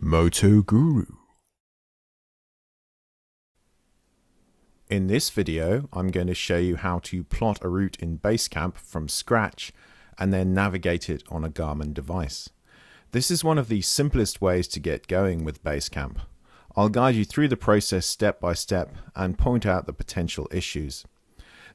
Moto Guru. In this video, I'm going to show you how to plot a route in BaseCamp from scratch and then navigate it on a Garmin device. This is one of the simplest ways to get going with BaseCamp. I'll guide you through the process step by step and point out the potential issues.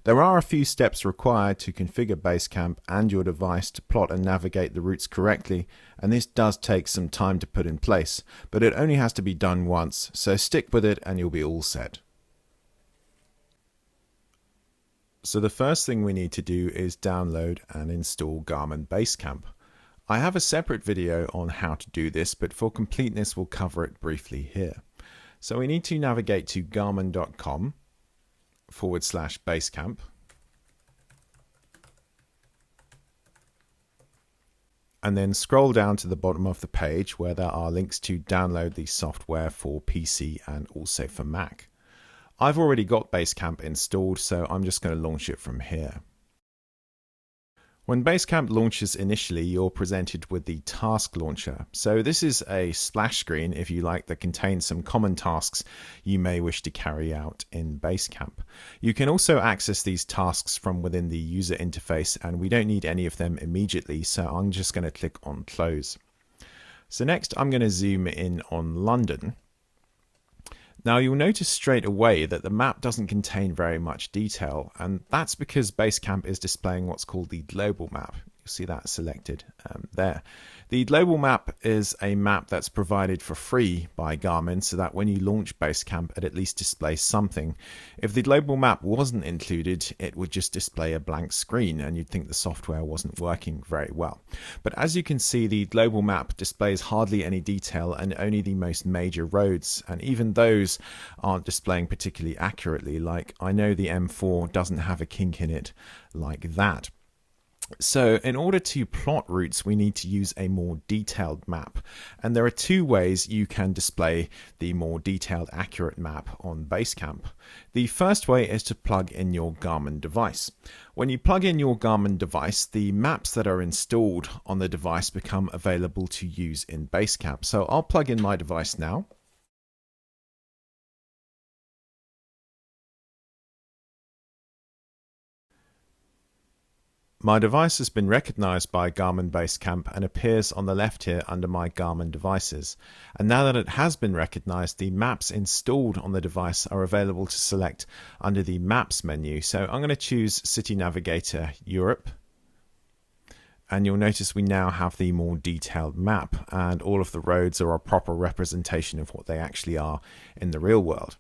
There are a few steps required to configure BaseCamp and your device to plot and navigate the routes correctly, and this does take some time to put in place, but it only has to be done once, so stick with it and you'll be all set. So the first thing we need to do is download and install Garmin BaseCamp. I have a separate video on how to do this, but for completeness we'll cover it briefly here. So we need to navigate to garmin.com/BaseCamp. And then scroll down to the bottom of the page where there are links to download the software for PC and also for Mac. I've already got BaseCamp installed, so I'm just going to launch it from here. When BaseCamp launches initially, you're presented with the task launcher. So this is a splash screen, if you like, that contains some common tasks you may wish to carry out in BaseCamp. You can also access these tasks from within the user interface, and we don't need any of them immediately, so I'm just going to click on close. So next I'm going to zoom in on London. Now you'll notice straight away that the map doesn't contain very much detail, and that's because BaseCamp is displaying what's called the global map. You'll see that selected there. The global map is a map that's provided for free by Garmin so that when you launch BaseCamp it at least displays something. If the global map wasn't included, it would just display a blank screen and you'd think the software wasn't working very well. But as you can see, the global map displays hardly any detail and only the most major roads, and even those aren't displaying particularly accurately. Like, I know the M4 doesn't have a kink in it like that. So in order to plot routes, we need to use a more detailed map. And there are two ways you can display the more detailed, accurate map on BaseCamp. The first way is to plug in your Garmin device. When you plug in your Garmin device, the maps that are installed on the device become available to use in BaseCamp. So I'll plug in my device now. My device has been recognized by Garmin BaseCamp and appears on the left here under my Garmin devices. And now that it has been recognized, the maps installed on the device are available to select under the Maps menu. So I'm going to choose City Navigator Europe. And you'll notice we now have the more detailed map, and all of the roads are a proper representation of what they actually are in the real world.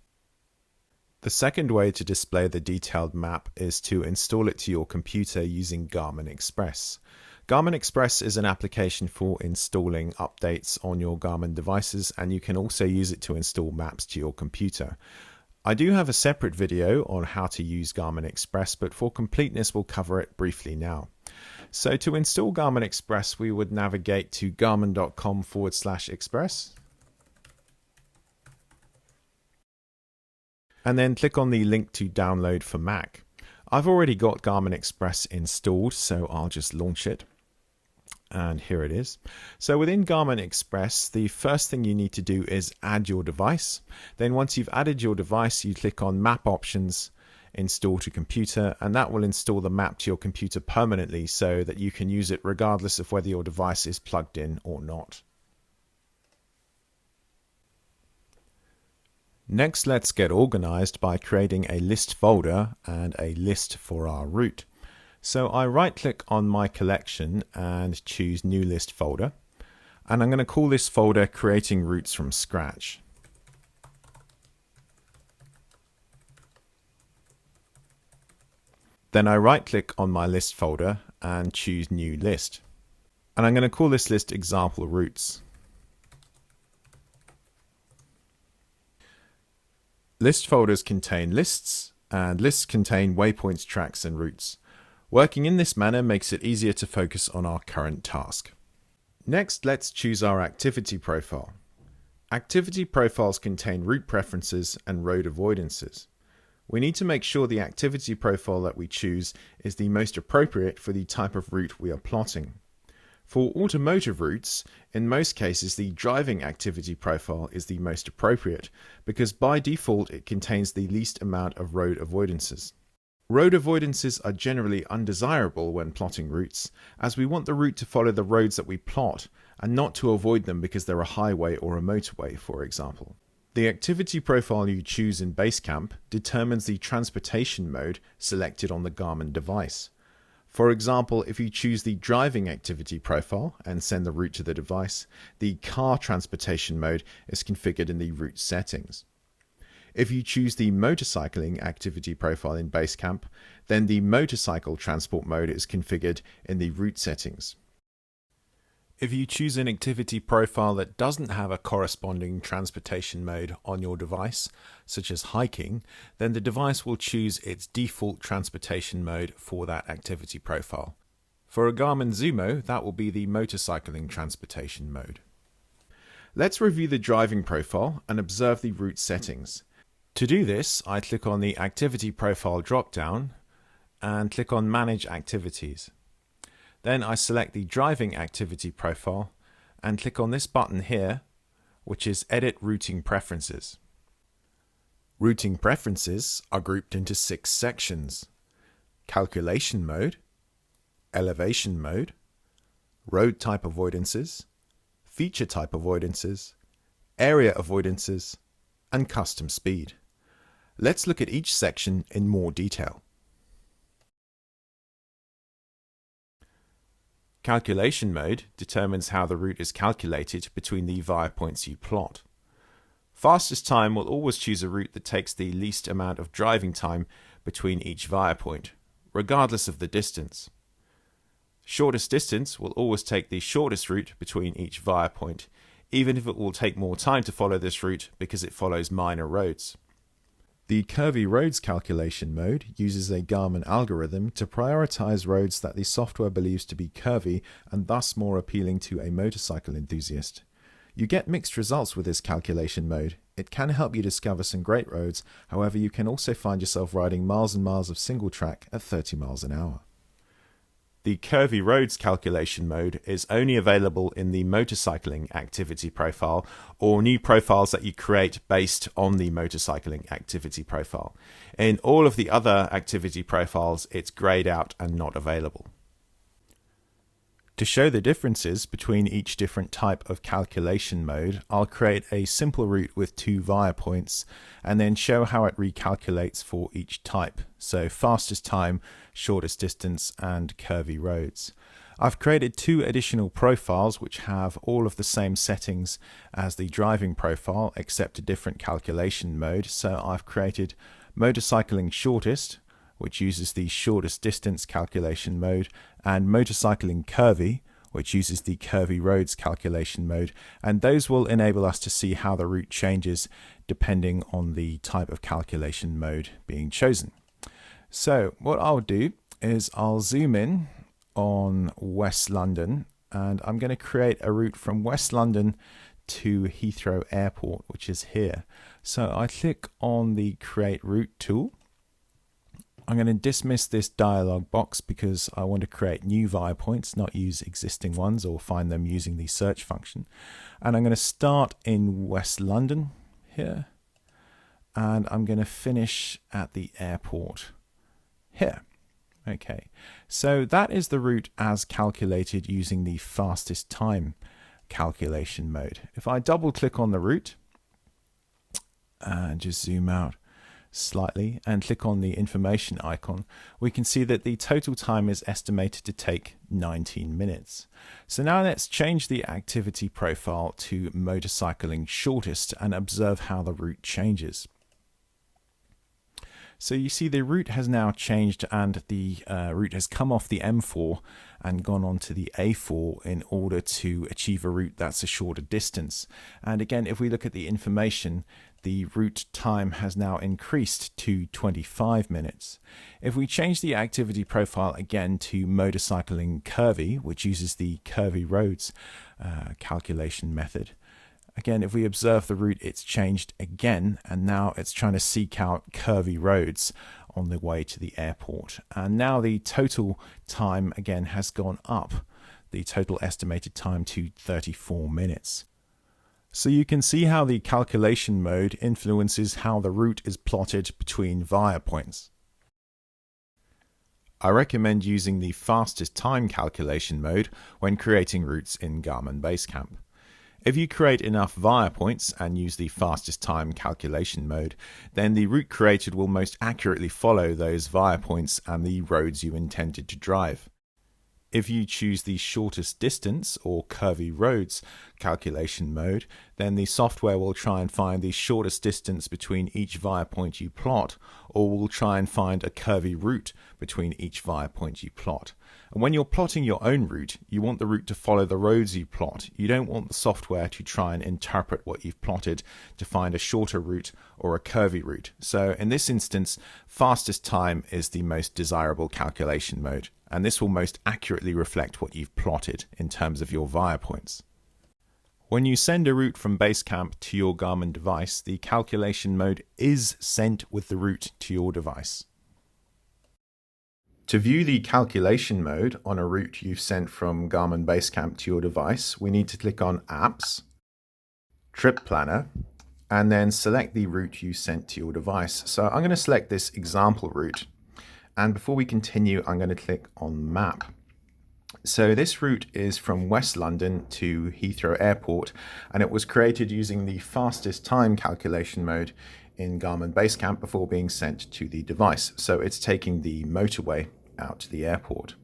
The second way to display the detailed map is to install it to your computer using Garmin Express. Garmin Express is an application for installing updates on your Garmin devices, and you can also use it to install maps to your computer. I do have a separate video on how to use Garmin Express, but for completeness we'll cover it briefly now. So to install Garmin Express, we would navigate to garmin.com/express. And then click on the link to download for Mac. I've already got Garmin Express installed, so I'll just launch it. And here it is. So within Garmin Express, the first thing you need to do is add your device. Then once you've added your device, you click on Map Options, Install to Computer, and that will install the map to your computer permanently so that you can use it regardless of whether your device is plugged in or not. Next, let's get organized by creating a list folder and a list for our route. So I right-click on my collection and choose New List Folder. And I'm going to call this folder Creating Routes from Scratch. Then I right-click on my list folder and choose New List. And I'm going to call this list Example Routes. List folders contain lists, and lists contain waypoints, tracks, and routes. Working in this manner makes it easier to focus on our current task. Next, let's choose our activity profile. Activity profiles contain route preferences and road avoidances. We need to make sure the activity profile that we choose is the most appropriate for the type of route we are plotting. For automotive routes, in most cases the driving activity profile is the most appropriate because by default it contains the least amount of road avoidances. Road avoidances are generally undesirable when plotting routes, as we want the route to follow the roads that we plot and not to avoid them because they're a highway or a motorway, for example. The activity profile you choose in BaseCamp determines the transportation mode selected on the Garmin device. For example, if you choose the driving activity profile and send the route to the device, the car transportation mode is configured in the route settings. If you choose the motorcycling activity profile in BaseCamp, then the motorcycle transport mode is configured in the route settings. If you choose an activity profile that doesn't have a corresponding transportation mode on your device, such as hiking, then the device will choose its default transportation mode for that activity profile. For a Garmin Zumo, that will be the motorcycling transportation mode. Let's review the driving profile and observe the route settings. To do this, I click on the Activity Profile drop-down and click on Manage Activities. Then I select the driving activity profile and click on this button here, which is Edit Routing Preferences. Routing preferences are grouped into 6 sections: Calculation Mode, Elevation Mode, Road Type Avoidances, Feature Type Avoidances, Area Avoidances, and Custom Speed. Let's look at each section in more detail. Calculation mode determines how the route is calculated between the viewpoints you plot. Fastest time will always choose a route that takes the least amount of driving time between each viewpoint, regardless of the distance. Shortest distance will always take the shortest route between each viewpoint, even if it will take more time to follow this route because it follows minor roads. The curvy roads calculation mode uses a Garmin algorithm to prioritize roads that the software believes to be curvy and thus more appealing to a motorcycle enthusiast. You get mixed results with this calculation mode. It can help you discover some great roads, however you can also find yourself riding miles and miles of single track at 30 miles an hour. The curvy roads calculation mode is only available in the motorcycling activity profile or new profiles that you create based on the motorcycling activity profile. In all of the other activity profiles, it's grayed out and not available. To show the differences between each different type of calculation mode, I'll create a simple route with 2 viewpoints and then show how it recalculates for each type. So fastest time, shortest distance, and curvy roads. I've created 2 additional profiles which have all of the same settings as the driving profile except a different calculation mode. So I've created motorcycling shortest, which uses the shortest distance calculation mode, and motorcycling curvy, which uses the curvy roads calculation mode, and those will enable us to see how the route changes depending on the type of calculation mode being chosen. So what I'll do is I'll zoom in on West London, and I'm going to create a route from West London to Heathrow Airport, which is here. So I click on the Create Route tool. I'm going to dismiss this dialog box because I want to create new viewpoints, not use existing ones or find them using the search function. And I'm going to start in West London here, and I'm going to finish at the airport here. Okay, so that is the route as calculated using the fastest time calculation mode. If I double click on the route and just zoom out slightly and click on the information icon, we can see that the total time is estimated to take 19 minutes. So now let's change the activity profile to motorcycling shortest and observe how the route changes. So you see the route has now changed, and the route has come off the M4 and gone on to the A4 in order to achieve a route that's a shorter distance. And again, if we look at the information, the route time has now increased to 25 minutes. If we change the activity profile again to motorcycling curvy, which uses the curvy roads calculation method, again, if we observe the route, it's changed again, and now it's trying to seek out curvy roads on the way to the airport. And now the total time again has gone up. the total estimated time to 34 minutes. So you can see how the calculation mode influences how the route is plotted between via points. I recommend using the fastest time calculation mode when creating routes in Garmin BaseCamp. If you create enough via points and use the fastest time calculation mode, then the route created will most accurately follow those via points and the roads you intended to drive. If you choose the shortest distance or curvy roads calculation mode, then the software will try and find the shortest distance between each via point you plot, or will try and find a curvy route between each via point you plot. And when you're plotting your own route, you want the route to follow the roads you plot. You don't want the software to try and interpret what you've plotted to find a shorter route or a curvy route. So in this instance, fastest time is the most desirable calculation mode, and this will most accurately reflect what you've plotted in terms of your via points. When you send a route from BaseCamp to your Garmin device, the calculation mode is sent with the route to your device. To view the calculation mode on a route you've sent from Garmin BaseCamp to your device, we need to click on Apps, Trip Planner, and then select the route you sent to your device. So I'm going to select this example route. And before we continue, I'm going to click on Map. So this route is from West London to Heathrow Airport, and it was created using the fastest time calculation mode in Garmin BaseCamp before being sent to the device. So it's taking the motorway out to the airport.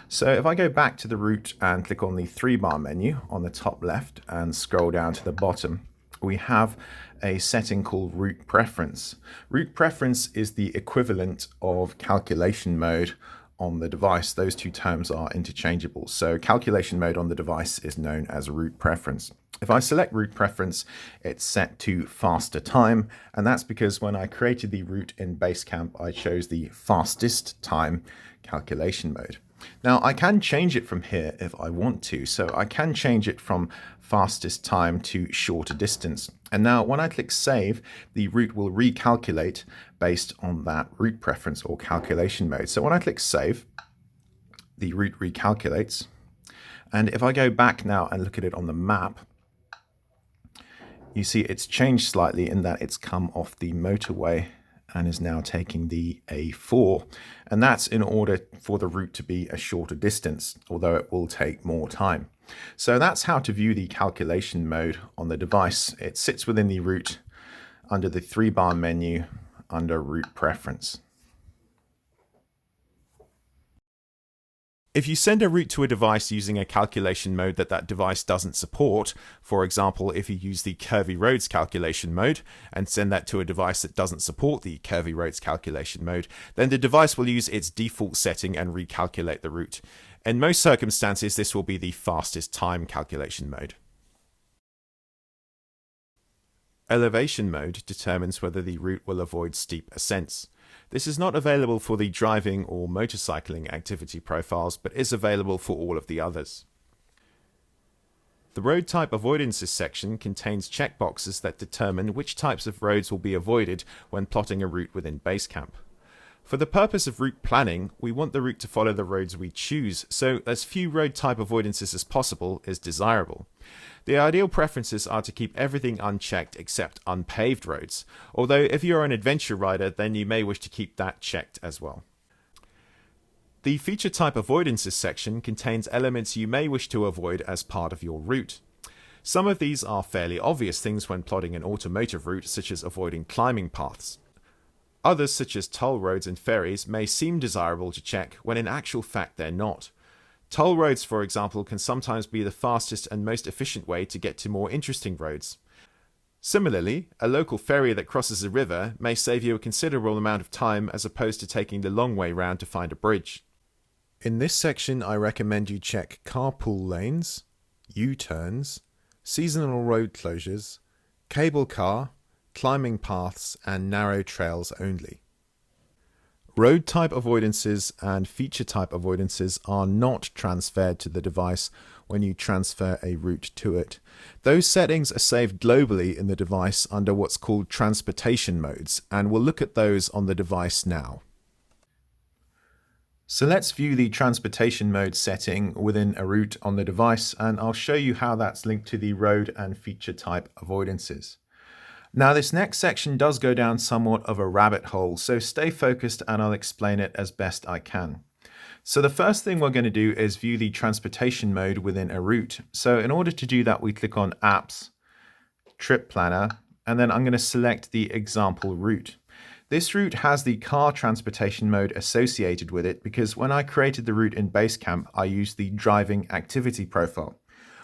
So if I go back to the route and click on the 3-bar menu on the top left and scroll down to the bottom, we have a setting called route preference. Route preference is the equivalent of calculation mode on the device. Those two terms are interchangeable. So calculation mode on the device is known as route preference. If I select route preference, it's set to faster time, and that's because when I created the route in BaseCamp, I chose the fastest time calculation mode. Now I can change it from here if I want to. So I can change it from fastest time to shorter distance. And now when I click save, the route will recalculate based on that route preference or calculation mode. So when I click save, the route recalculates. And if I go back now and look at it on the map, you see it's changed slightly in that it's come off the motorway and is now taking the A4. And that's in order for the route to be a shorter distance, although it will take more time. So that's how to view the calculation mode on the device. It sits within the route under the 3-bar menu under route preference. If you send a route to a device using a calculation mode that device doesn't support, for example, if you use the curvy roads calculation mode and send that to a device that doesn't support the curvy roads calculation mode, then the device will use its default setting and recalculate the route. In most circumstances, this will be the fastest time calculation mode. Elevation mode determines whether the route will avoid steep ascents. This is not available for the driving or motorcycling activity profiles, but is available for all of the others. The road type avoidances section contains checkboxes that determine which types of roads will be avoided when plotting a route within BaseCamp. For the purpose of route planning, we want the route to follow the roads we choose, so as few road type avoidances as possible is desirable. The ideal preferences are to keep everything unchecked except unpaved roads, although if you're an adventure rider, then you may wish to keep that checked as well. The feature type avoidances section contains elements you may wish to avoid as part of your route. Some of these are fairly obvious things when plotting an automotive route, such as avoiding climbing paths. Others, such as toll roads and ferries, may seem desirable to check when in actual fact they're not. Toll roads, for example, can sometimes be the fastest and most efficient way to get to more interesting roads. Similarly, a local ferry that crosses a river may save you a considerable amount of time as opposed to taking the long way round to find a bridge. In this section, I recommend you check carpool lanes, U-turns, seasonal road closures, cable car, climbing paths, and narrow trails only. Road type avoidances and feature type avoidances are not transferred to the device when you transfer a route to it. Those settings are saved globally in the device under what's called transportation modes, and we'll look at those on the device now. So let's view the transportation mode setting within a route on the device, and I'll show you how that's linked to the road and feature type avoidances. Now this next section does go down somewhat of a rabbit hole, so stay focused and I'll explain it as best I can. So the first thing we're going to do is view the transportation mode within a route. So in order to do that, we click on Apps, Trip Planner, and then I'm going to select the example route. This route has the car transportation mode associated with it because when I created the route in BaseCamp, I used the driving activity profile.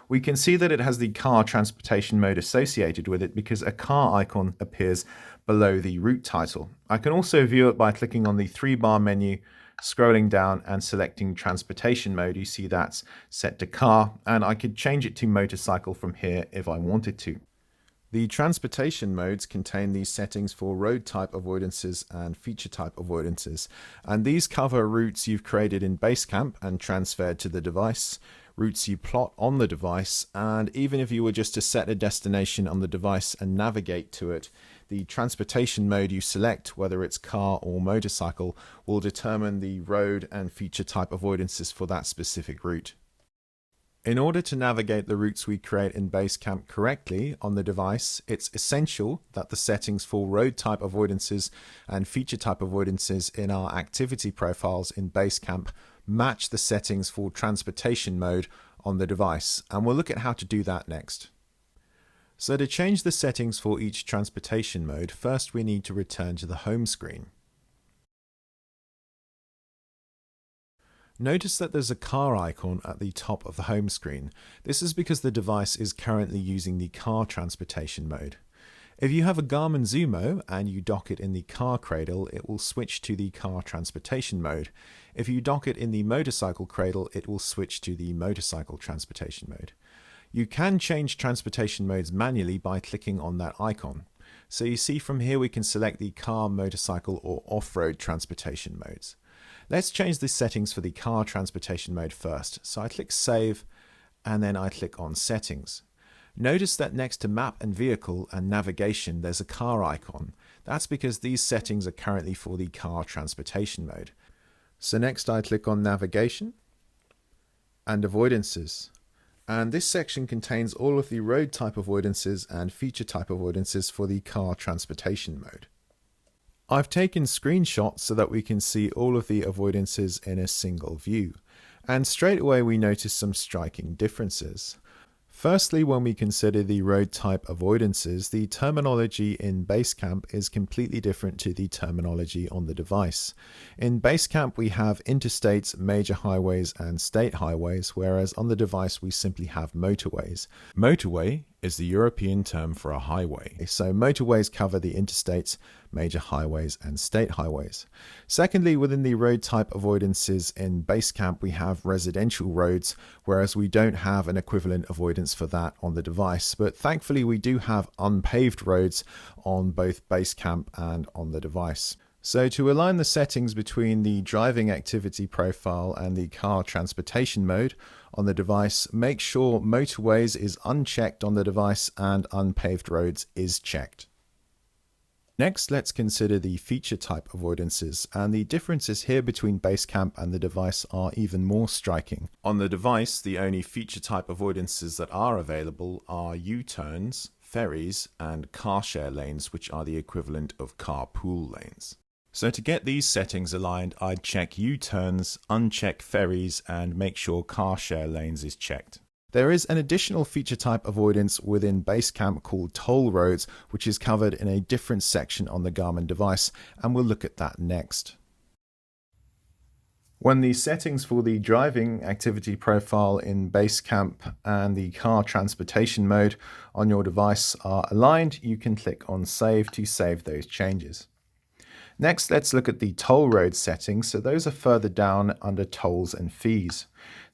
We can see that it has the car transportation mode associated with it because a car icon appears below the route title. I can also view it by clicking on the 3-bar menu, scrolling down and selecting transportation mode. You see that's set to car, and I could change it to motorcycle from here if I wanted to. The transportation modes contain these settings for road type avoidances and feature type avoidances, and these cover routes you've created in BaseCamp and transferred to the device, routes you plot on the device, and even if you were just to set a destination on the device and navigate to it, the transportation mode you select, whether it's car or motorcycle, will determine the road and feature type avoidances for that specific route. In order to navigate the routes we create in BaseCamp correctly on the device, it's essential that the settings for road type avoidances and feature type avoidances in our activity profiles in BaseCamp match the settings for transportation mode on the device, and we'll look at how to do that next. So to change the settings for each transportation mode, first we need to return to the home screen. Notice that there's a car icon at the top of the home screen. This is because the device is currently using the car transportation mode. If you have a Garmin Zumo and you dock it in the car cradle, it will switch to the car transportation mode. If you dock it in the motorcycle cradle, it will switch to the motorcycle transportation mode. You can change transportation modes manually by clicking on that icon. So you see from here we can select the car, motorcycle or off-road transportation modes. Let's change the settings for the car transportation mode first. So I click Save and then I click on Settings. Notice that next to Map and Vehicle and Navigation there's a car icon. That's because these settings are currently for the car transportation mode. So next I click on Navigation and Avoidances. And this section contains all of the road type avoidances and feature type avoidances for the car transportation mode. I've taken screenshots so that we can see all of the avoidances in a single view, and straight away we notice some striking differences. Firstly, when we consider the road type avoidances, the terminology in BaseCamp is completely different to the terminology on the device. In BaseCamp we have interstates, major highways and state highways, whereas on the device we simply have motorways. Motorway is the European term for a highway. So motorways cover the interstates, major highways and state highways. Secondly, within the road type avoidances in BaseCamp we have residential roads, whereas we don't have an equivalent avoidance for that on the device, but thankfully we do have unpaved roads on both BaseCamp and on the device. So to align the settings between the driving activity profile and the car transportation mode on the device, make sure motorways is unchecked on the device and unpaved roads is checked. Next, let's consider the feature type avoidances, and the differences here between BaseCamp and the device are even more striking. On the device, the only feature type avoidances that are available are U-turns, ferries, and car share lanes, which are the equivalent of carpool lanes. So to get these settings aligned, I'd check U-turns, uncheck ferries, and make sure car share lanes is checked. There is an additional feature type avoidance within BaseCamp called toll roads, which is covered in a different section on the Garmin device, and we'll look at that next. When the settings for the driving activity profile in BaseCamp and the car transportation mode on your device are aligned, you can click on Save to save those changes. Next, let's look at the toll road settings. So those are further down under tolls and fees.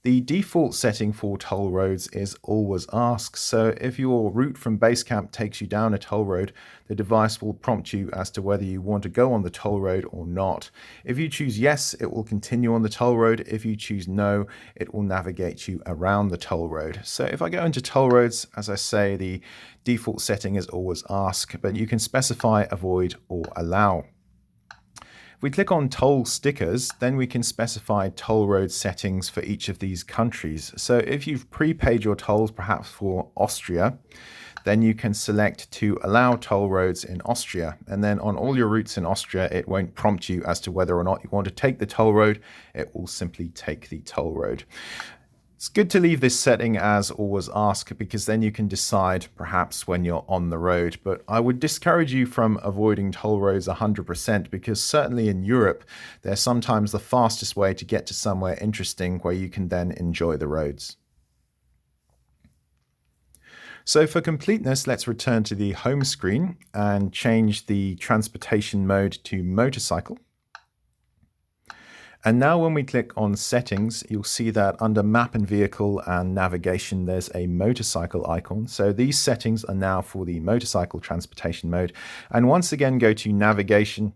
The default setting for toll roads is always ask. So if your route from BaseCamp takes you down a toll road, the device will prompt you as to whether you want to go on the toll road or not. If you choose yes, it will continue on the toll road. If you choose no, it will navigate you around the toll road. So if I go into toll roads, as I say, the default setting is always ask, but you can specify avoid or allow. If we click on toll stickers, then we can specify toll road settings for each of these countries. So if you've prepaid your tolls, perhaps for Austria, then you can select to allow toll roads in Austria. And then on all your routes in Austria, it won't prompt you as to whether or not you want to take the toll road. It will simply take the toll road. It's good to leave this setting as always ask, because then you can decide perhaps when you're on the road. But I would discourage you from avoiding toll roads 100%, because certainly in Europe, they're sometimes the fastest way to get to somewhere interesting where you can then enjoy the roads. So for completeness, let's return to the home screen and change the transportation mode to motorcycle. And now when we click on settings, you'll see that under map and vehicle and navigation, there's a motorcycle icon. So these settings are now for the motorcycle transportation mode. And once again, go to navigation,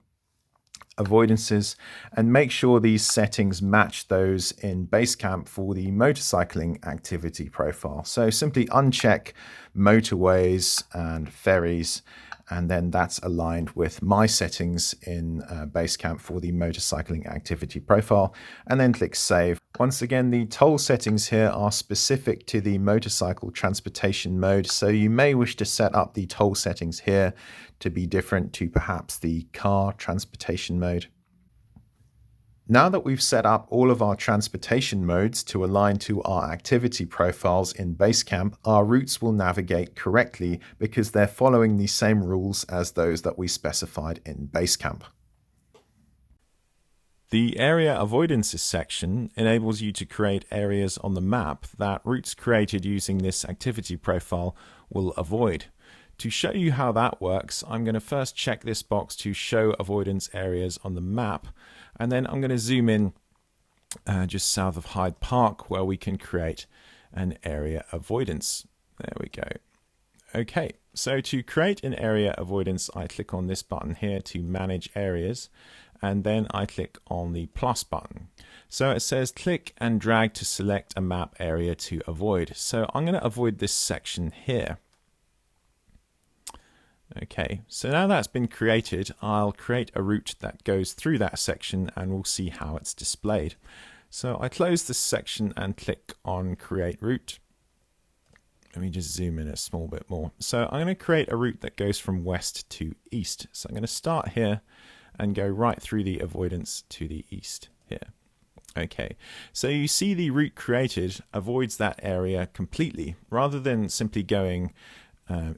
avoidances, and make sure these settings match those in BaseCamp for the motorcycling activity profile. So simply uncheck motorways and ferries, and then that's aligned with my settings in BaseCamp for the motorcycling activity profile, and then click Save. Once again, the toll settings here are specific to the motorcycle transportation mode, so you may wish to set up the toll settings here to be different to perhaps the car transportation mode. Now that we've set up all of our transportation modes to align to our activity profiles in BaseCamp, our routes will navigate correctly because they're following the same rules as those that we specified in BaseCamp. The area avoidances section enables you to create areas on the map that routes created using this activity profile will avoid. To show you how that works, I'm going to first check this box to show avoidance areas on the map, and then I'm going to zoom in just south of Hyde Park where we can create an area avoidance. There we go. Okay, so to create an area avoidance, I click on this button here to manage areas, and then I click on the plus button. So it says click and drag to select a map area to avoid. So I'm going to avoid this section here. Okay, so now that's been created, I'll create a route that goes through that section and we'll see how it's displayed. So I close this section and click on Create Route. Let me just zoom in a small bit more. So I'm going to create a route that goes from west to east. So I'm going to start here and go right through the avoidance to the east here. Okay, so you see the route created avoids that area completely, rather than simply going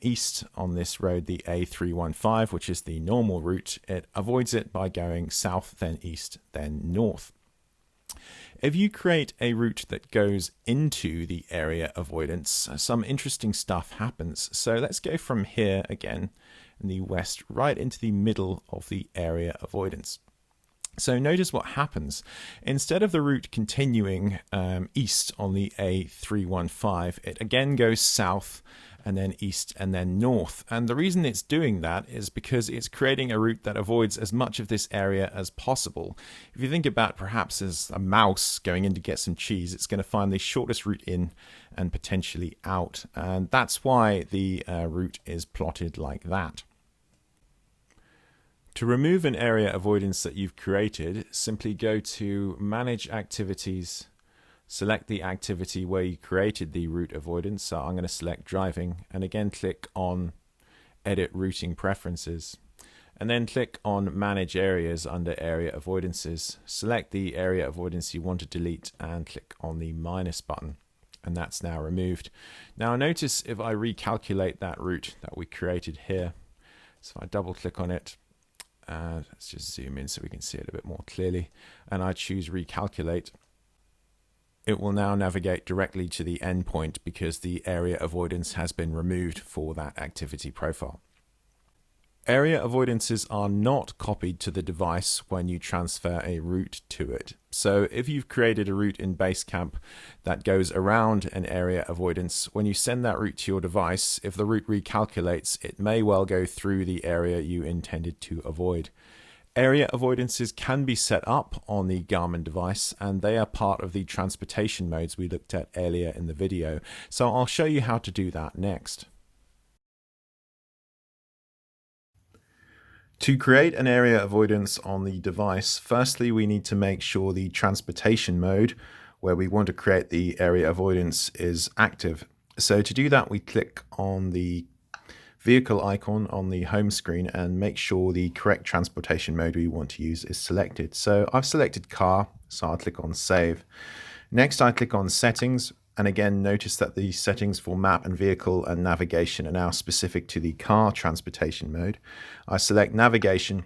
east on this road, the A315, which is the normal route. It avoids it by going south, then east, then north. If you create a route that goes into the area avoidance, some interesting stuff happens. So let's go from here again in the west right into the middle of the area avoidance. So notice what happens. Instead of the route continuing east on the A315, it again goes south and then east and then north. And the reason it's doing that is because it's creating a route that avoids as much of this area as possible. If you think about perhaps as a mouse going in to get some cheese, it's going to find the shortest route in and potentially out. And that's why the route is plotted like that. To remove an area avoidance that you've created, simply go to Manage Activities, select the activity where you created the route avoidance. So I'm going to select driving, and again click on Edit Routing Preferences, and then click on Manage Areas under Area Avoidances. Select the area avoidance you want to delete and click on the minus button, and that's now removed. Now notice if I recalculate that route that we created here, so if I double click on it, let's just zoom in so we can see it a bit more clearly, and I choose recalculate, it will now navigate directly to the endpoint because the area avoidance has been removed for that activity profile. Area avoidances are not copied to the device when you transfer a route to it. So if you've created a route in BaseCamp that goes around an area avoidance, when you send that route to your device, if the route recalculates, it may well go through the area you intended to avoid. Area avoidances can be set up on the Garmin device, and they are part of the transportation modes we looked at earlier in the video. So I'll show you how to do that next. To create an area avoidance on the device, firstly we need to make sure the transportation mode where we want to create the area avoidance is active. So to do that, we click on the vehicle icon on the home screen and make sure the correct transportation mode we want to use is selected. So I've selected car, so I'll click on save. Next I click on settings, and again notice that the settings for map and vehicle and navigation are now specific to the car transportation mode. I select navigation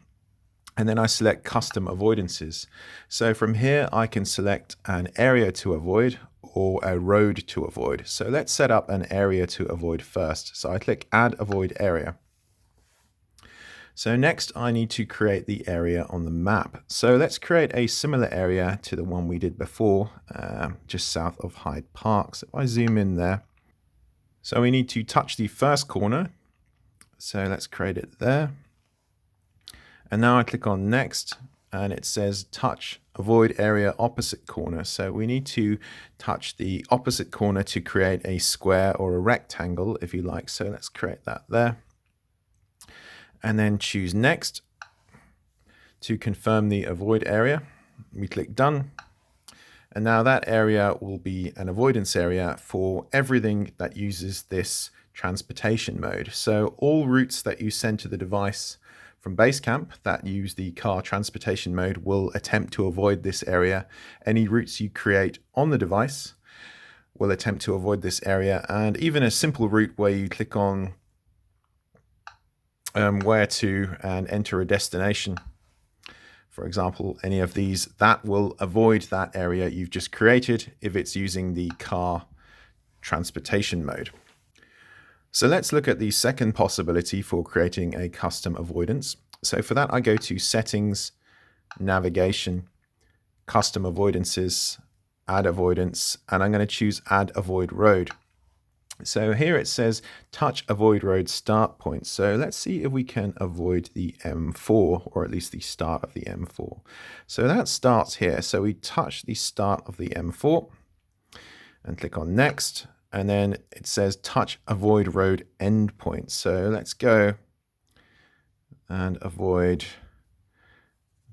and then I select custom avoidances. So from here I can select an area to avoid or a road to avoid. So let's set up an area to avoid first. So I click add avoid area. So next I need to create the area on the map. So let's create a similar area to the one we did before, just south of Hyde Park. So if I zoom in there, so we need to touch the first corner. So let's create it there. And now I click on next and it says touch avoid area opposite corner. So we need to touch the opposite corner to create a square or a rectangle if you like. So let's create that there. And then choose next to confirm the avoid area. We click done. And now that area will be an avoidance area for everything that uses this transportation mode. So all routes that you send to the device from BaseCamp that use the car transportation mode will attempt to avoid this area. Any routes you create on the device will attempt to avoid this area. And even a simple route where you click on where to and enter a destination, for example, any of these, that will avoid that area you've just created if it's using the car transportation mode. So let's look at the second possibility for creating a custom avoidance. So for that, I go to settings, navigation, custom avoidances, add avoidance, and I'm going to choose add avoid road. So here it says touch avoid road start point. So let's see if we can avoid the M4, or at least the start of the M4. So that starts here. So we touch the start of the M4 and click on next. And then it says touch avoid road endpoint. So let's go and avoid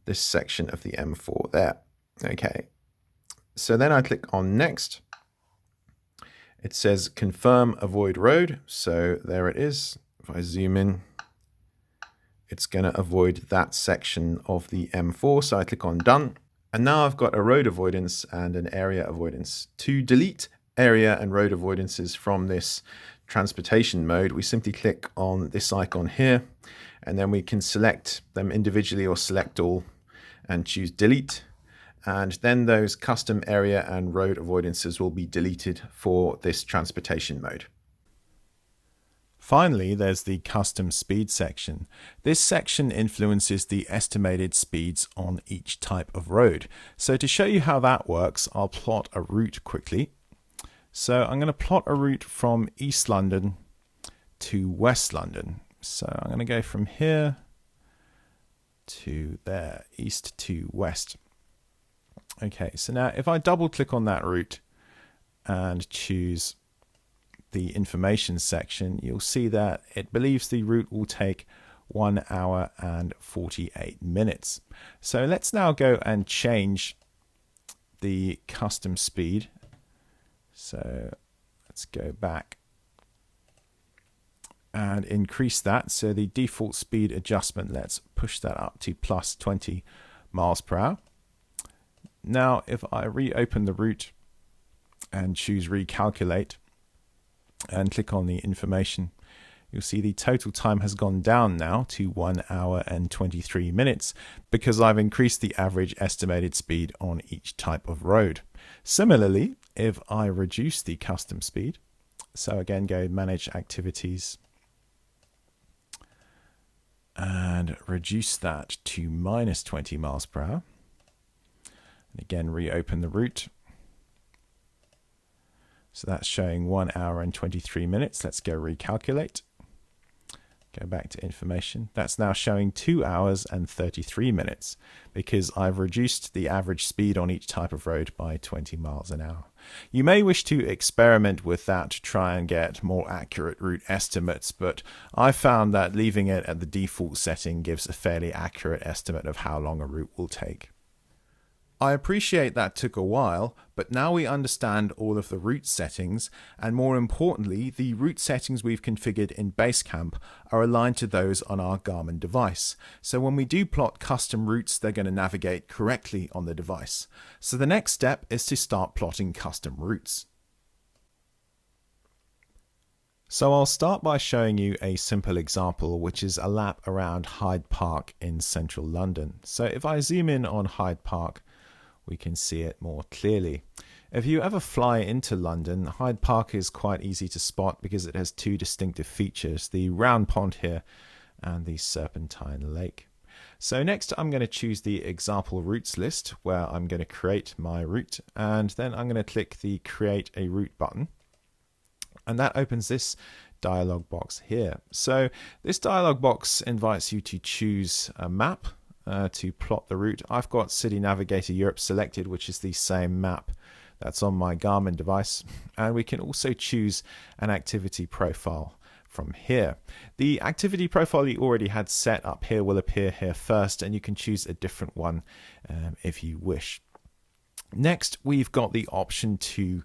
this section of the M4 there. Okay. So then I click on next. It says confirm avoid road. So there it is. If I zoom in, it's going to avoid that section of the M4. So I click on done. And now I've got a road avoidance and an area avoidance. To delete area and road avoidances from this transportation mode, we simply click on this icon here, and then we can select them individually or select all and choose delete. And then those custom area and road avoidances will be deleted for this transportation mode. Finally, there's the custom speed section. This section influences the estimated speeds on each type of road. So to show you how that works, I'll plot a route quickly. So I'm going to plot a route from East London to West London. So I'm going to go from here to there, east to west. Okay, so now if I double click on that route and choose the information section, you'll see that it believes the route will take 1 hour and 48 minutes. So let's now go and change the custom speed. So let's go back and increase that. So the default speed adjustment, let's push that up to plus 20 miles per hour. Now, if I reopen the route and choose recalculate and click on the information, you'll see the total time has gone down now to 1 hour and 23 minutes because I've increased the average estimated speed on each type of road. Similarly, if I reduce the custom speed, so again, go manage activities and reduce that to minus 20 miles per hour. And again, reopen the route. So that's showing 1 hour and 23 minutes. Let's go recalculate. Go back to information. That's now showing 2 hours and 33 minutes because I've reduced the average speed on each type of road by 20 miles an hour. You may wish to experiment with that to try and get more accurate route estimates, but I found that leaving it at the default setting gives a fairly accurate estimate of how long a route will take. I appreciate that took a while, but now we understand all of the route settings, and more importantly, the route settings we've configured in BaseCamp are aligned to those on our Garmin device. So when we do plot custom routes, they're going to navigate correctly on the device. So the next step is to start plotting custom routes. So I'll start by showing you a simple example, which is a lap around Hyde Park in central London. So if I zoom in on Hyde Park, we can see it more clearly. If you ever fly into London, Hyde Park is quite easy to spot because it has two distinctive features, the round pond here and the serpentine lake. So next I'm going to choose the example routes list where I'm going to create my route, and then I'm going to click the create a route button, and that opens this dialog box here. So this dialog box invites you to choose a map to plot the route. I've got City Navigator Europe selected, which is the same map that's on my Garmin device, and we can also choose an activity profile from here. The activity profile you already had set up here will appear here first, and you can choose a different one if you wish. Next, we've got the option to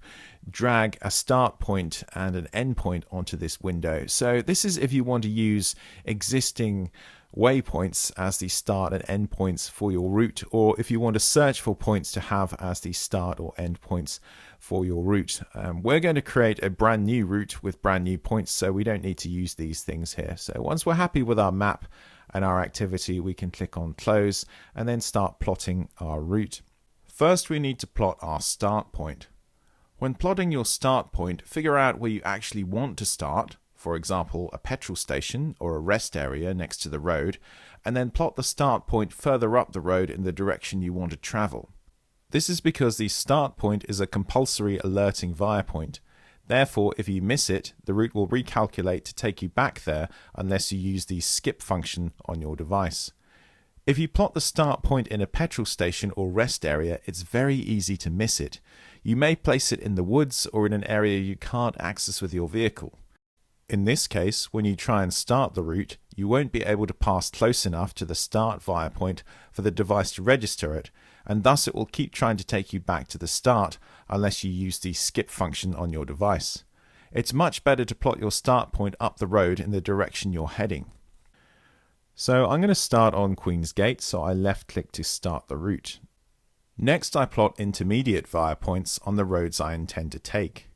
drag a start point and an end point onto this window. So this is if you want to use existing waypoints as the start and end points for your route, or if you want to search for points to have as the start or end points for your route. We're going to create a brand new route with brand new points, so we don't need to use these things here. So once we're happy with our map and our activity, we can click on close and then start plotting our route. First, we need to plot our start point. When plotting your start point, figure out where you actually want to start, for example, a petrol station or a rest area next to the road, and then plot the start point further up the road in the direction you want to travel. This is because the start point is a compulsory alerting via point. Therefore, if you miss it, the route will recalculate to take you back there unless you use the skip function on your device. If you plot the start point in a petrol station or rest area, it's very easy to miss it. You may place it in the woods or in an area you can't access with your vehicle. In this case, when you try and start the route, you won't be able to pass close enough to the start via point for the device to register it, and thus it will keep trying to take you back to the start unless you use the skip function on your device. It's much better to plot your start point up the road in the direction you're heading. So I'm going to start on Queen's Gate, so I left click to start the route. Next, I plot intermediate via points on the roads I intend to take.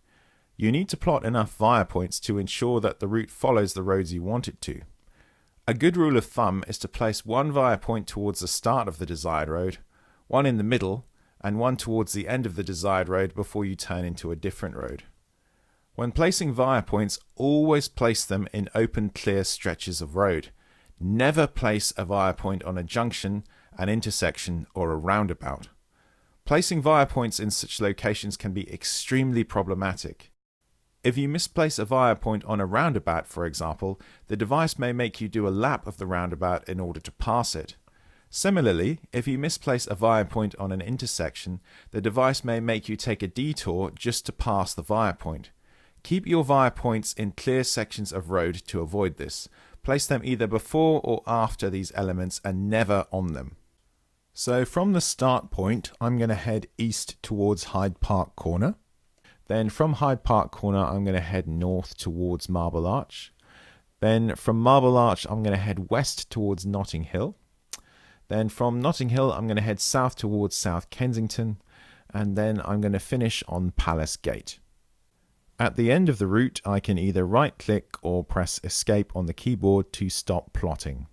You need to plot enough via points to ensure that the route follows the roads you want it to. A good rule of thumb is to place one via point towards the start of the desired road, one in the middle, and one towards the end of the desired road before you turn into a different road. When placing via points, always place them in open, clear stretches of road. Never place a via point on a junction, an intersection, or a roundabout. Placing via points in such locations can be extremely problematic. If you misplace a via point on a roundabout, for example, the device may make you do a lap of the roundabout in order to pass it. Similarly, if you misplace a via point on an intersection, the device may make you take a detour just to pass the via point. Keep your via points in clear sections of road to avoid this. Place them either before or after these elements and never on them. So from the start point, I'm going to head east towards Hyde Park Corner. Then from Hyde Park Corner, I'm going to head north towards Marble Arch. Then from Marble Arch, I'm going to head west towards Notting Hill. Then from Notting Hill, I'm going to head south towards South Kensington. And then I'm going to finish on Palace Gate. At the end of the route, I can either right-click or press Escape on the keyboard to stop plotting.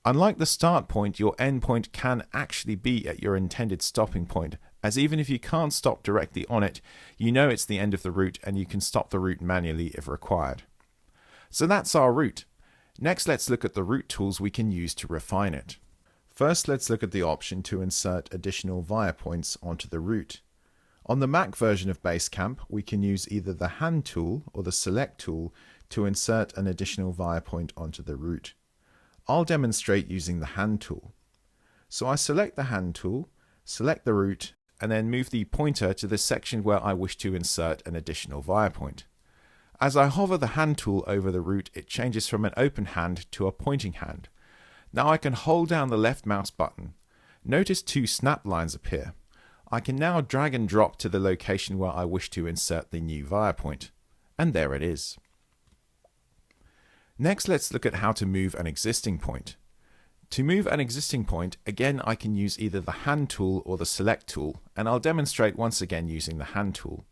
Unlike the start point, your end point can actually be at your intended stopping point, as even if you can't stop directly on it, you know it's the end of the route and you can stop the route manually if required. So that's our route. Next, let's look at the route tools we can use to refine it. First, let's look at the option to insert additional via points onto the route. On the Mac version of BaseCamp, we can use either the Hand tool or the Select tool to insert an additional viewpoint onto the route. I'll demonstrate using the hand tool. So I select the hand tool, select the route, and then move the pointer to the section where I wish to insert an additional viewpoint. As I hover the hand tool over the route, it changes from an open hand to a pointing hand. Now I can hold down the left mouse button. Notice two snap lines appear. I can now drag and drop to the location where I wish to insert the new viewpoint. And there it is. Next, let's look at how to move an existing point. To move an existing point, again I can use either the hand tool or the select tool, and I'll demonstrate once again using the hand tool.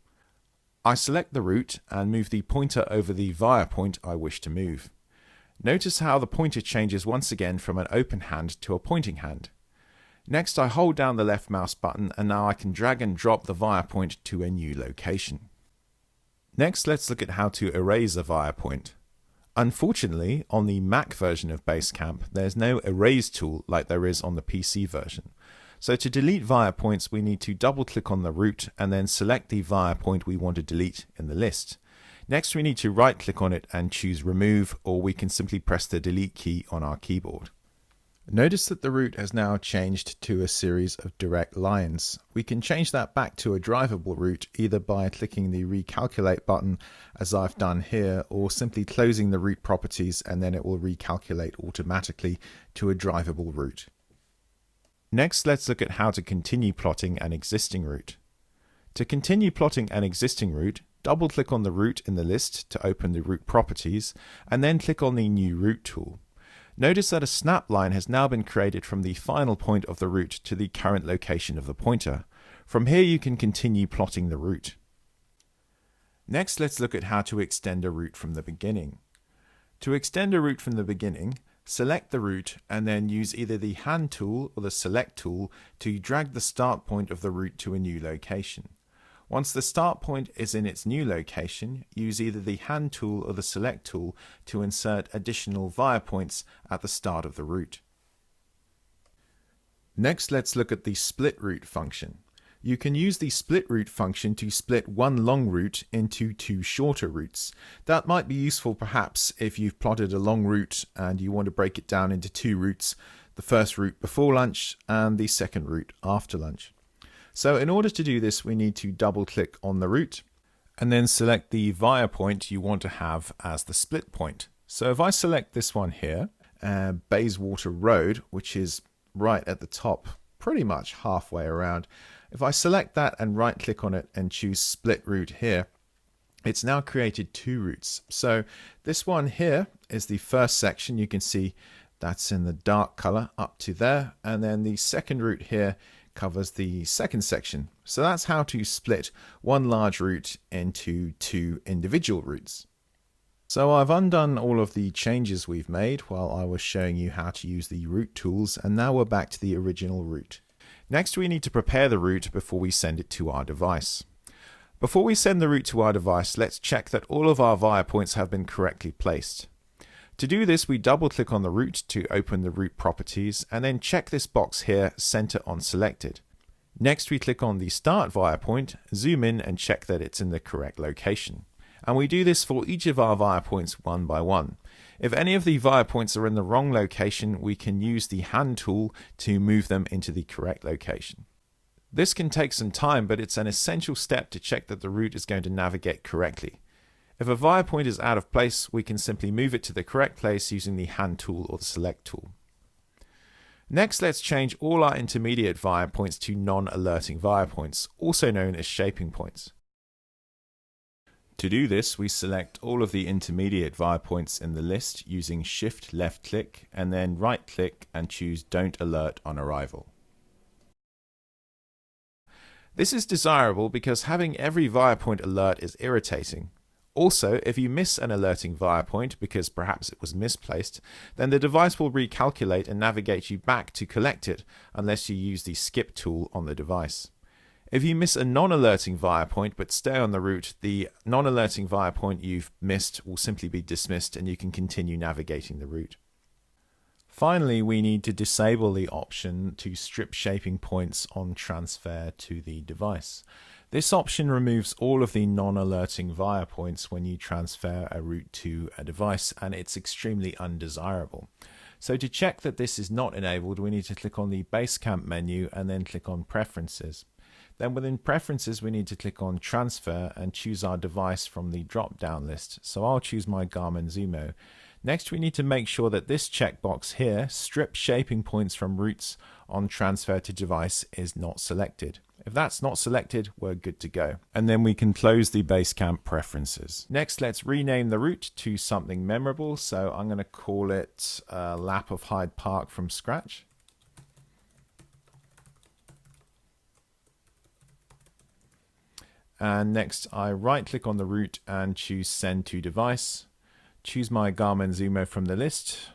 I select the route and move the pointer over the viewpoint I wish to move. Notice how the pointer changes once again from an open hand to a pointing hand. Next, I hold down the left mouse button and now I can drag and drop the viewpoint to a new location. Next, let's look at how to erase a viewpoint. Unfortunately, on the Mac version of BaseCamp, there's no erase tool like there is on the PC version. So to delete viewpoints, we need to double-click on the route and then select the viewpoint we want to delete in the list. Next, we need to right-click on it and choose Remove, or we can simply press the Delete key on our keyboard. Notice that the route has now changed to a series of direct lines. We can change that back to a drivable route either by clicking the Recalculate button, as I've done here, or simply closing the route properties and then it will recalculate automatically to a drivable route. Next, let's look at how to continue plotting an existing route. To continue plotting an existing route, double-click on the route in the list to open the route properties, and then click on the New Route tool. Notice that a snap line has now been created from the final point of the route to the current location of the pointer. From here you can continue plotting the route. Next, let's look at how to extend a route from the beginning. To extend a route from the beginning, select the route and then use either the hand tool or the select tool to drag the start point of the route to a new location. Once the start point is in its new location, use either the hand tool or the select tool to insert additional viewpoints at the start of the route. Next, let's look at the split route function. You can use the split route function to split one long route into two shorter routes. That might be useful perhaps if you've plotted a long route and you want to break it down into two routes, the first route before lunch and the second route after lunch. So in order to do this, we need to double click on the route and then select the viewpoint you want to have as the split point. So if I select this one here, Bayswater Road, which is right at the top, pretty much halfway around. If I select that and right click on it and choose split route here, it's now created two routes. So this one here is the first section. You can see that's in the dark color up to there. And then the second route here covers the second section. So that's how to split one large route into two individual routes. So I've undone all of the changes we've made while I was showing you how to use the route tools, and now we're back to the original route. Next, we need to prepare the route before we send it to our device. Before we send the route to our device, let's check that all of our viewpoints have been correctly placed. To do this, we double click on the route to open the route properties and then check this box here, center on selected. Next, we click on the start viewpoint, zoom in and check that it's in the correct location. And we do this for each of our viewpoints one by one. If any of the viewpoints are in the wrong location, we can use the hand tool to move them into the correct location. This can take some time, but it's an essential step to check that the route is going to navigate correctly. If a viewpoint is out of place, we can simply move it to the correct place using the hand tool or the select tool. Next, let's change all our intermediate viewpoints to non-alerting viewpoints, also known as shaping points. To do this, we select all of the intermediate viewpoints in the list using Shift left click and then right click and choose Don't Alert on Arrival. This is desirable because having every viewpoint alert is irritating. Also, if you miss an alerting viewpoint because perhaps it was misplaced, then the device will recalculate and navigate you back to collect it unless you use the skip tool on the device. If you miss a non-alerting viewpoint but stay on the route, the non-alerting viewpoint you've missed will simply be dismissed and you can continue navigating the route. Finally, we need to disable the option to strip shaping points on transfer to the device. This option removes all of the non-alerting via points when you transfer a route to a device, and it's extremely undesirable. So to check that this is not enabled, we need to click on the BaseCamp menu and then click on Preferences. Then within Preferences, we need to click on Transfer and choose our device from the drop-down list. So I'll choose my Garmin Zumo. Next, we need to make sure that this checkbox here, Strip Shaping Points from Routes on Transfer to Device, is not selected. If that's not selected, we're good to go. And then we can close the BaseCamp preferences. Next, let's rename the route to something memorable. So I'm going to call it Lap of Hyde Park from scratch. And next, I right-click on the route and choose Send to Device. Choose my Garmin Zumo from the list.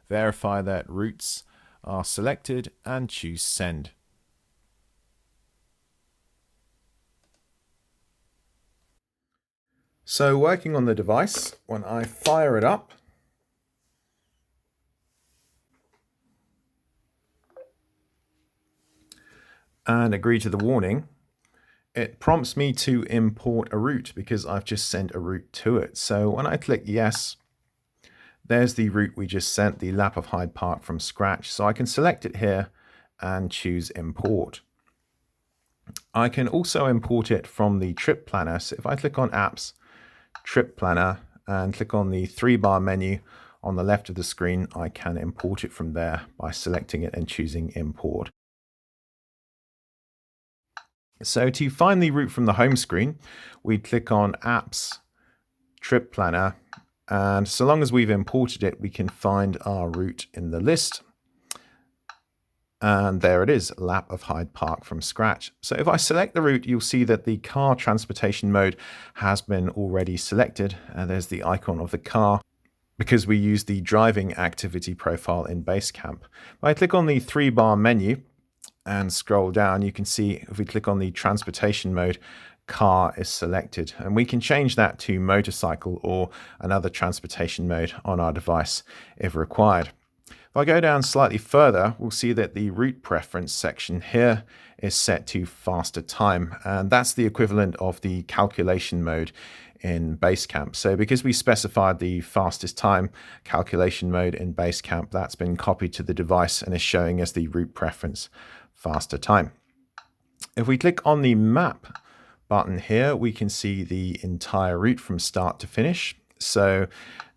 Verify that routes are selected and choose Send. So working on the device, when I fire it up, and agree to the warning, it prompts me to import a route because I've just sent a route to it. So when I click yes, there's the route we just sent, the Lap of Hyde Park from scratch. So I can select it here and choose import. I can also import it from the trip planner. So if I click on apps, trip planner, and click on the 3-bar menu on the left of the screen, I can import it from there by selecting it and choosing import. So to find the route from the home screen, we click on apps, trip planner, and so long as we've imported it, we can find our route in the list. And there it is, Lap of Hyde Park from scratch. So if I select the route, you'll see that the car transportation mode has been already selected. And there's the icon of the car because we use the driving activity profile in BaseCamp. If I click on the 3-bar menu and scroll down, you can see if we click on the transportation mode, car is selected, and we can change that to motorcycle or another transportation mode on our device if required. If I go down slightly further, we'll see that the route preference section here is set to faster time, and that's the equivalent of the calculation mode in BaseCamp. So because we specified the fastest time calculation mode in BaseCamp, that's been copied to the device and is showing us the route preference faster time. If we click on the map button here, we can see the entire route from start to finish. So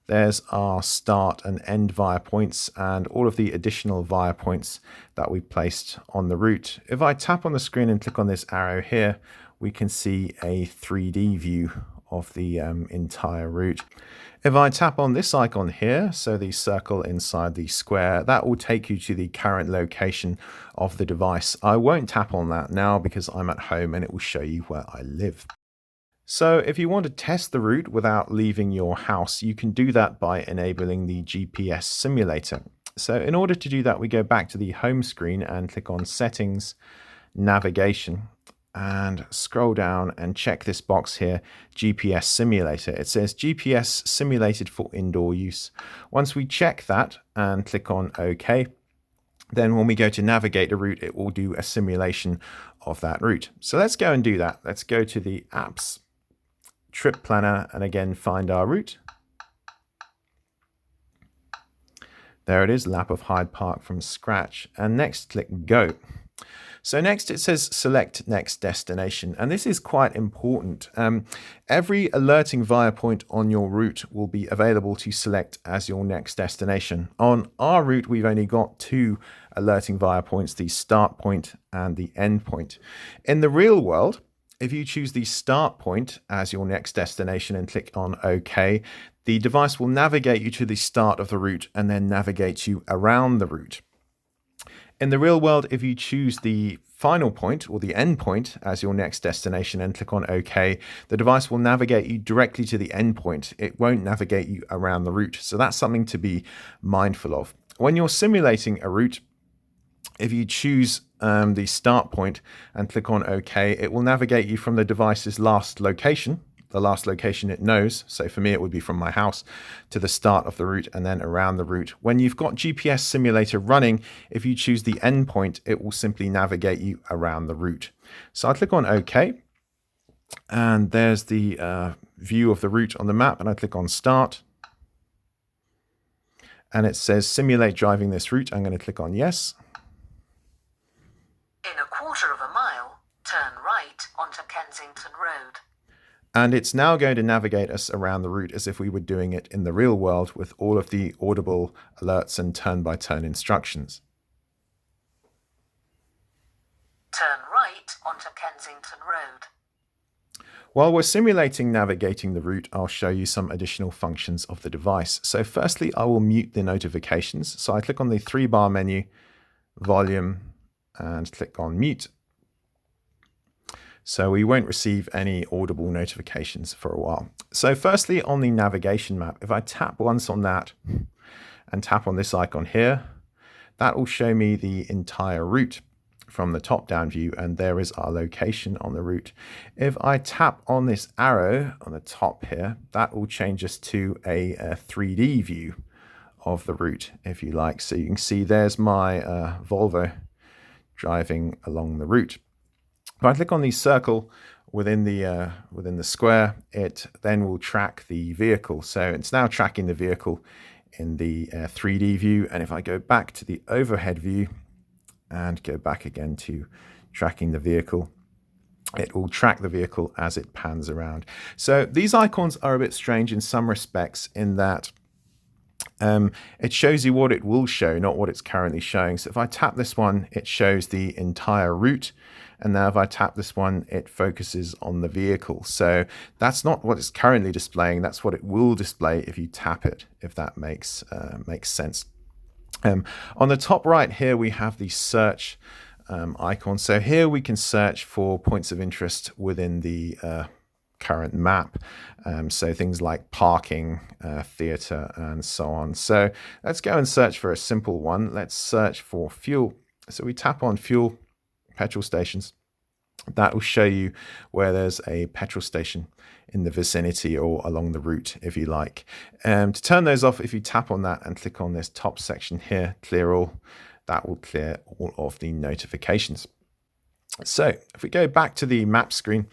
there's our start and end via points and all of the additional via points that we placed on the route. If I tap on the screen and click on this arrow here, we can see a 3D view of the entire route. If I tap on this icon here, so the circle inside the square, that will take you to the current location of the device. I won't tap on that now because I'm at home and it will show you where I live. So if you want to test the route without leaving your house, you can do that by enabling the GPS simulator. So in order to do that, we go back to the home screen and click on Settings, Navigation, and scroll down and check this box here, GPS simulator. It says GPS simulated for indoor use. Once we check that and click on OK, then when we go to navigate a route, it will do a simulation of that route. So let's go and do that. Let's go to the apps, trip planner, and again find our route. There it is, Lap of Hyde Park from scratch. And next, click Go. So next it says select next destination, and this is quite important. Every alerting via point on your route will be available to select as your next destination. On our route, we've only got 2 alerting via points, the start point and the end point. In the real world, if you choose the start point as your next destination and click on OK, the device will navigate you to the start of the route and then navigate you around the route. In the real world, if you choose the final point or the end point as your next destination and click on OK, the device will navigate you directly to the end point. It won't navigate you around the route. So that's something to be mindful of. When you're simulating a route, if you choose the start point and click on OK, it will navigate you from the device's last location, the last location it knows. So for me, it would be from my house to the start of the route and then around the route. When you've got GPS simulator running, if you choose the end point, it will simply navigate you around the route. So I click on OK. And there's the view of the route on the map, and I click on Start. And it says simulate driving this route. I'm going to click on yes. In a quarter of a mile, turn right onto Kensington Road. And it's now going to navigate us around the route as if we were doing it in the real world with all of the audible alerts and turn-by-turn instructions. Turn right onto Kensington Road. While we're simulating navigating the route, I'll show you some additional functions of the device. So firstly, I will mute the notifications. So I click on the 3-bar menu, volume, and click on mute. So we won't receive any audible notifications for a while. So firstly, on the navigation map, if I tap once on that and tap on this icon here, that will show me the entire route from the top-down view, and there is our location on the route. If I tap on this arrow on the top here, that will change us to a 3D view of the route, if you like. So you can see there's my Volvo driving along the route. If I click on the circle within the square, it then will track the vehicle. So it's now tracking the vehicle in the 3D view. And if I go back to the overhead view and go back again to tracking the vehicle, it will track the vehicle as it pans around. So these icons are a bit strange in some respects in that it shows you what it will show, not what it's currently showing. So if I tap this one, it shows the entire route. And now if I tap this one, it focuses on the vehicle. So that's not what it's currently displaying. That's what it will display if you tap it, if that makes sense. On the top right here, we have the search icon. So here we can search for points of interest within the current map. So things like parking, theatre, and so on. So let's go and search for a simple one. Let's search for fuel. So we tap on fuel, petrol stations. That will show you where there's a petrol station in the vicinity or along the route, if you like. To turn those off, if you tap on that and click on this top section here, clear all, that will clear all of the notifications. So if we go back to the map screen,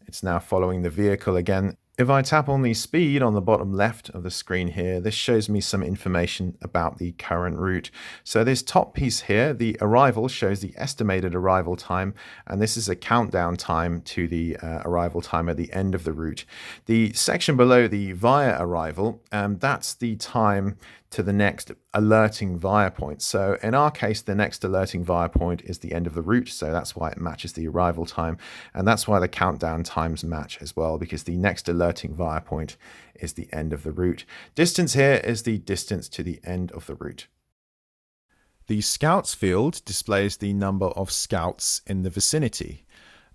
it's now following the vehicle again. If I tap on the speed on the bottom left of the screen here, this shows me some information about the current route. So this top piece here, the arrival, shows the estimated arrival time, and this is a countdown time to the arrival time at the end of the route. The section below the via arrival, that's the time to the next alerting via point. So in our case, the next alerting via point is the end of the route. So that's why it matches the arrival time. And that's why the countdown times match as well, because the next alerting via point is the end of the route. Distance here is the distance to the end of the route. The Scouts field displays the number of scouts in the vicinity.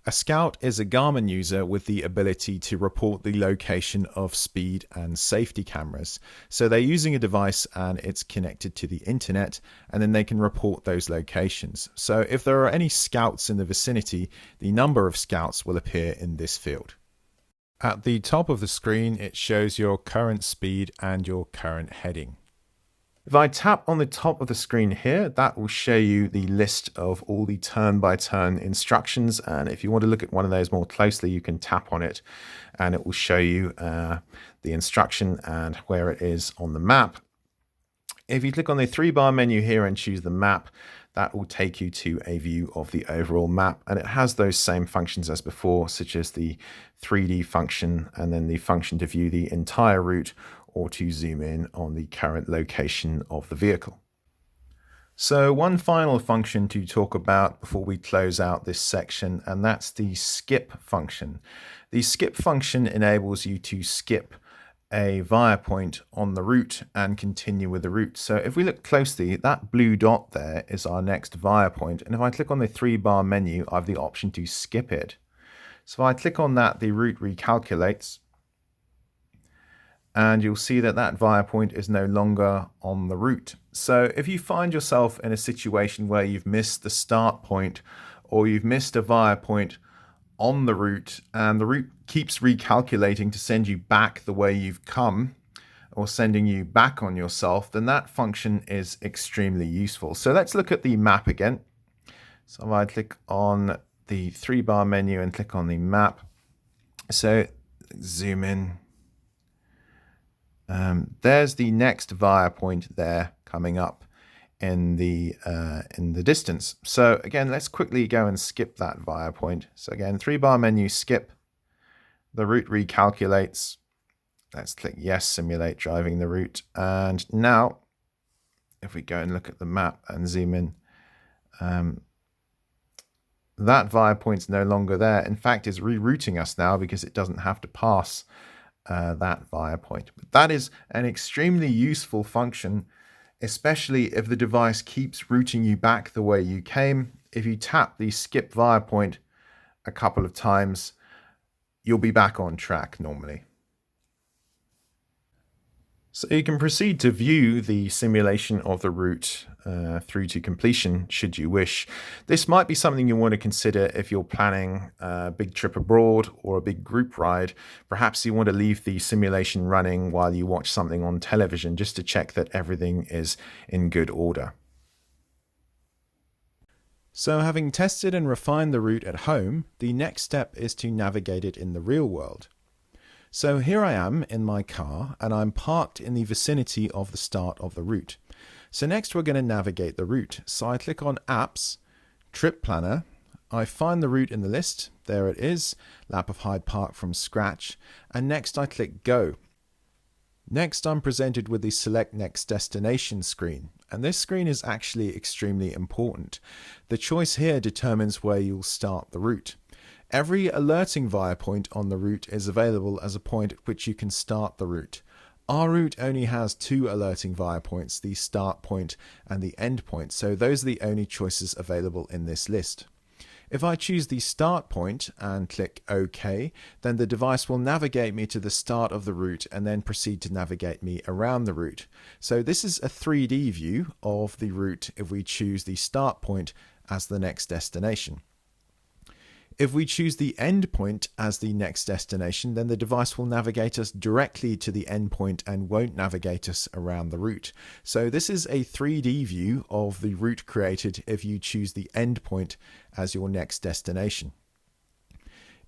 A scout is a Garmin user with the ability to report the location of speed and safety cameras. So they're using a device and it's connected to the internet, and then they can report those locations. So if there are any scouts in the vicinity, the number of scouts will appear in this field. At the top of the screen, it shows your current speed and your current heading. If I tap on the top of the screen here, that will show you the list of all the turn-by-turn instructions. And if you want to look at one of those more closely, you can tap on it and it will show you the instruction and where it is on the map. If you click on the 3-bar menu here and choose the map, that will take you to a view of the overall map. And it has those same functions as before, such as the 3D function and then the function to view the entire route, or to zoom in on the current location of the vehicle. So one final function to talk about before we close out this section, and that's the skip function. The skip function enables you to skip a via point on the route and continue with the route. So if we look closely, that blue dot there is our next via point. And if I click on the 3-bar menu, I have the option to skip it. So if I click on that, the route recalculates. And you'll see that that via point is no longer on the route. So if you find yourself in a situation where you've missed the start point or you've missed a via point on the route and the route keeps recalculating to send you back the way you've come or sending you back on yourself, then that function is extremely useful. So let's look at the map again. So if I click on the 3-bar menu and click on the map, So zoom in. There's the next via point there coming up in the distance. So again, let's quickly go and skip that via point. So again, 3-bar menu, skip. The route recalculates. Let's click yes, simulate driving the route. And now, if we go and look at the map and zoom in, that via point's no longer there. In fact, it's rerouting us now because it doesn't have to pass that via point. But that is an extremely useful function, especially if the device keeps routing you back the way you came. If you tap the skip via point a couple of times, you'll be back on track normally. So you can proceed to view the simulation of the route through to completion should you wish. This might be something you want to consider if you're planning a big trip abroad or a big group ride. Perhaps you want to leave the simulation running while you watch something on television just to check that everything is in good order. So having tested and refined the route at home, the next step is to navigate it in the real world. So here I am in my car and I'm parked in the vicinity of the start of the route. So next we're going to navigate the route. So I click on Apps, Trip Planner. I find the route in the list. There it is, Lap of Hyde Park from scratch. And next I click Go. Next I'm presented with the Select Next Destination screen. And this screen is actually extremely important. The choice here determines where you'll start the route. Every alerting via point on the route is available as a point at which you can start the route. Our route only has 2 alerting via points, the start point and the end point, so those are the only choices available in this list. If I choose the start point and click OK, then the device will navigate me to the start of the route and then proceed to navigate me around the route. So this is a 3D view of the route if we choose the start point as the next destination. If we choose the end point as the next destination, then the device will navigate us directly to the end point and won't navigate us around the route. So this is a 3D view of the route created if you choose the end point as your next destination.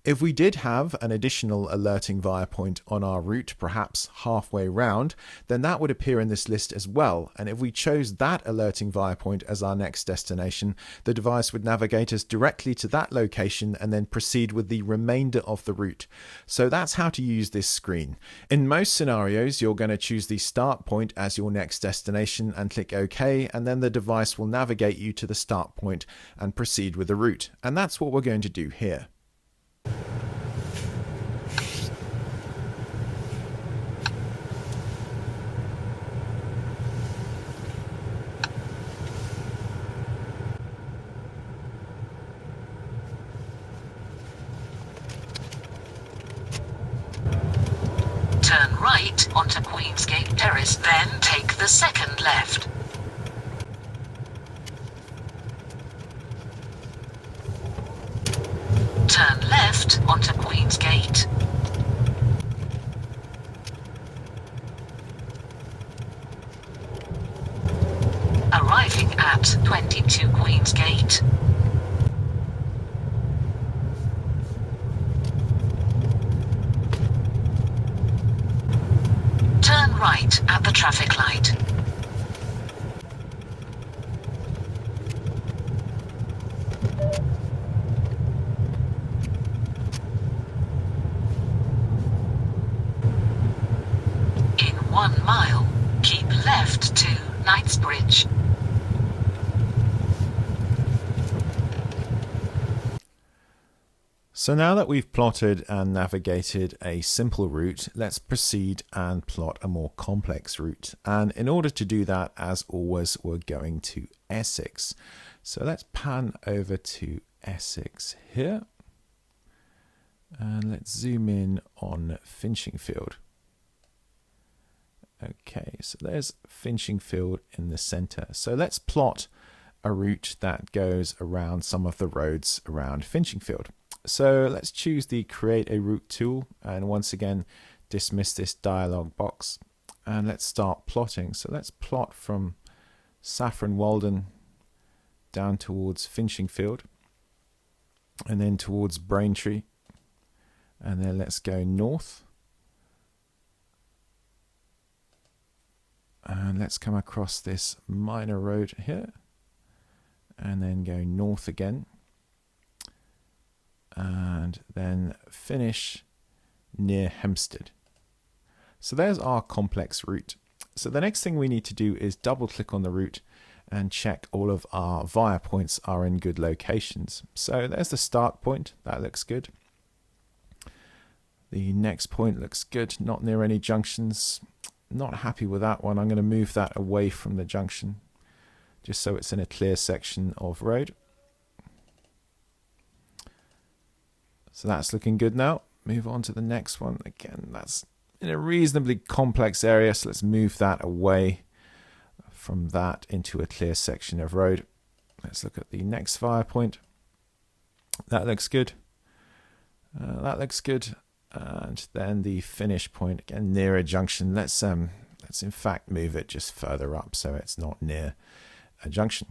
If we did have an additional alerting via point on our route, perhaps halfway round, then that would appear in this list as well. And if we chose that alerting via point as our next destination, the device would navigate us directly to that location and then proceed with the remainder of the route. So that's how to use this screen. In most scenarios, you're going to choose the start point as your next destination and click OK, and then the device will navigate you to the start point and proceed with the route. And that's what we're going to do here. Turn right onto Queensgate Terrace, then take the second left. Turn left onto Queensgate. Arriving at 22 Queensgate. Turn right at the traffic light. In 1 mile, keep left to Knightsbridge. So now that we've plotted and navigated a simple route, let's proceed and plot a more complex route. And in order to do that, as always, we're going to Essex. So let's pan over to Essex here. And let's zoom in on Finchingfield. Okay, so there's Finchingfield in the center. So let's plot a route that goes around some of the roads around Finchingfield. So let's choose the Create a Route tool and once again dismiss this dialog box and let's start plotting. So let's plot from Saffron Walden down towards Finchingfield and then towards Braintree And then let's go north. And let's come across this minor road here. And then go north again. And then finish near Hempstead. So there's our complex route. So the next thing we need to do is double click on the route and check all of our via points are in good locations. So there's the start point, that looks good. The next point looks good, not near any junctions. Not happy with that one. I'm going to move that away from the junction just so it's in a clear section of road. So that's looking good now. Move on to the next one. Again, that's in a reasonably complex area, so let's move that away from that into a clear section of road. Let's look at the next fire point. That looks good. That looks good. And then the finish point, again near a junction. Let's in fact move it just further up so it's not near a junction.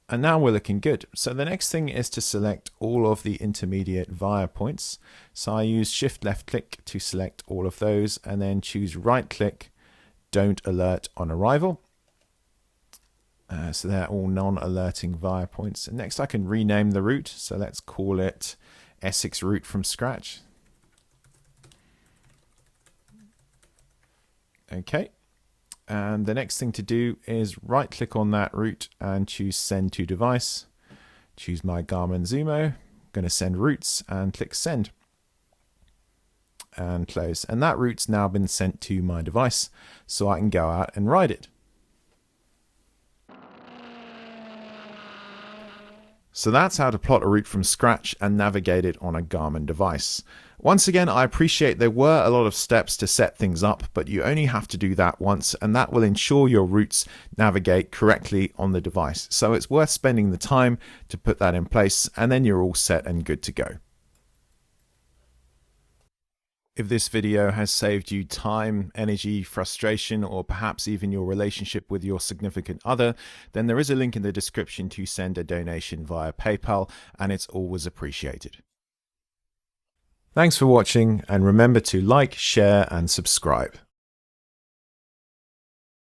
And now we're looking good. So the next thing is to select all of the intermediate via points. So I use shift left click to select all of those and then choose right click, don't alert on arrival. So they're all non-alerting via points. And next I can rename the route. So let's call it Essex route from scratch. Okay. And the next thing to do is right click on that route and choose send to device. Choose my Garmin Zumo. I'm going to send routes and click send. And close. And that route's now been sent to my device so I can go out and ride it. So that's how to plot a route from scratch and navigate it on a Garmin device. Once again, I appreciate there were a lot of steps to set things up, but you only have to do that once and that will ensure your routes navigate correctly on the device. So it's worth spending the time to put that in place and then you're all set and good to go. If this video has saved you time, energy, frustration, or perhaps even your relationship with your significant other, then there is a link in the description to send a donation via PayPal, and it's always appreciated. Thanks for watching, and remember to like, share, and subscribe.